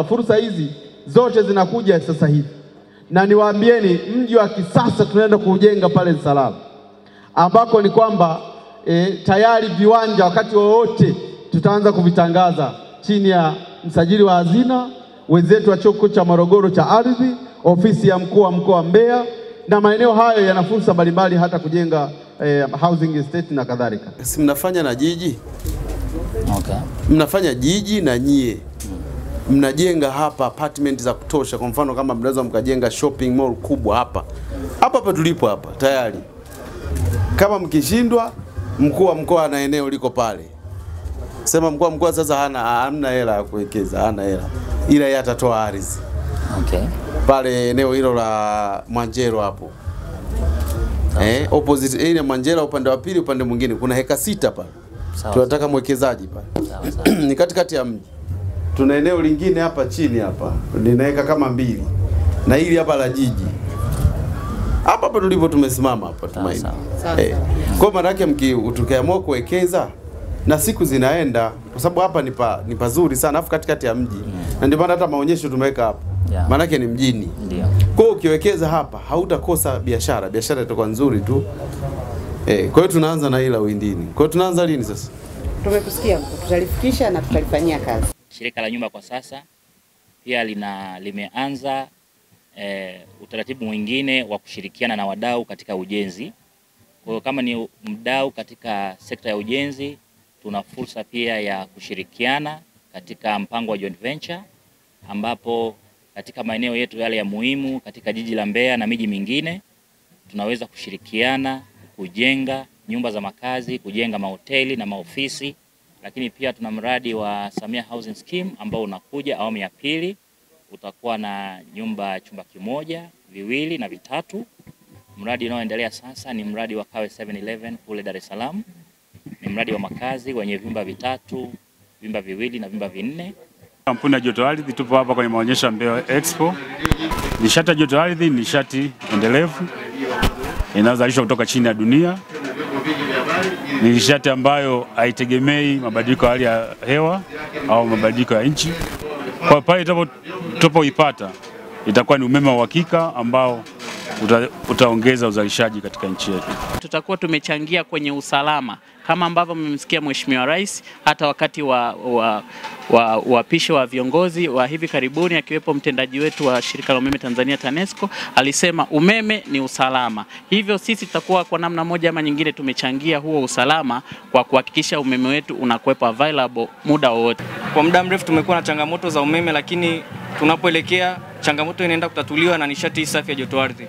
Fursa hizi zote zinakuja sasa hivi, na niwaambieni mji wa kisasa tunaenda kujenga pale Dar es Salaam, ambako ni kwamba tayari viwanja wakati wowote tutaanza kuvitangaza chini ya msajili wa hazina, wenzetu wa chuo cha Morogoro cha ardhi, ofisi ya mkuu wa mkoa wa Mbeya, na maeneo hayo yana fursa mbalimbali hata kujenga housing estate na kadhalika. Si mnafanya na jiji? Okay. Mnafanya jiji na nyie. Mnajenga hapa apartment za kutosha. Kwa mfano kama mnaweza mkajenga shopping mall kubwa hapa tulipo hapa tayari. Kama mkishindwa, mkuu wa mkoa na eneo liko pale. Sema mkuu wa mkoa sasa hamna hela ya kuwekeza, hana hela. Ila yeye atatoa ardhi. Okay. Pale eneo hilo la Mwanjero hapo. Opposite ile Mwanjero upande wa pili, upande mwingine kuna heka 6 pale. Tunataka mwekezaji pale. Ni katikati ya mji. Tuna eneo lingine hapa chini hapa, linaweka kama 2. Na hili hapa la jiji. Hapa tulipo tumesimama hapa Tumaini. Kwa maana yake tukiamua kuwekeza na siku zinaenda, kwa sababu hapa ni pazuri sana afu katikati ya mji. Na ndio maana hata maonyesho tumeweka hapa. Maana yake ni mjini. Ndio. Kwa hiyo ukiwekeza hapa hautakosa biashara itakuwa nzuri tu. Kwa hiyo tunaanza na ila Windini. Kwa hiyo tunaanza lini sasa? Tumekusikia, tutalifikisha na tutalifanyia kazi. Shirika la nyumba kwa sasa pia limeanza utaratibu mwingine wa kushirikiana na wadau katika ujenzi. Kwa hiyo kama ni mdau katika sekta ya ujenzi, tuna fursa pia ya kushirikiana katika mpango wa joint venture, ambapo katika maeneo yetu yale ya muhimu katika jiji la Mbeya na miji mingine tunaweza kushirikiana kujenga nyumba za makazi, kujenga mahoteli na maofisi. Lakini pia tuna mradi wa Samia Housing Scheme ambao unakuja awamu ya 2, utakuwa na chumba kimoja, 2 na 3. Mradi unaoendelea sasa ni mradi wa Kawe 711 kule Dar es Salaam. Ni mradi wa makazi wenye vyumba 3, vyumba 2 na vyumba 4. Kampuni ya joto ardhi tupo hapa kwenye maonyesho ya Mbeya Expo. Nishati ya joto ardhi ni nishati endelevu inayozalishwa kutoka chini ya dunia. Ni nishati ambayo haitegemei mabadiliko ya hali ya hewa au mabadiliko ya nchi. Kwa pale tutapoipata itakuwa ni umeme wa uhakika ambao utaongeza uzalishaji katika nchi yetu. Tutakuwa tumechangia kwenye usalama kama ambavyo mmemsikia Mheshimiwa Rais hata wakati wa uapisho wa viongozi wa hivi karibuni, akiwepo mtendaji wetu wa shirika la umeme Tanzania TANESCO, alisema umeme ni usalama. Hivyo sisi tutakuwa kwa namna moja ama nyingine tumechangia huo usalama kwa kuhakikisha umeme wetu unakuwepo available muda wote. Kwa muda mrefu tumekuwa na changamoto za umeme, lakini tunapoelekea changamoto inaenda kutatuliwa na nishati safi ya joto ardhi.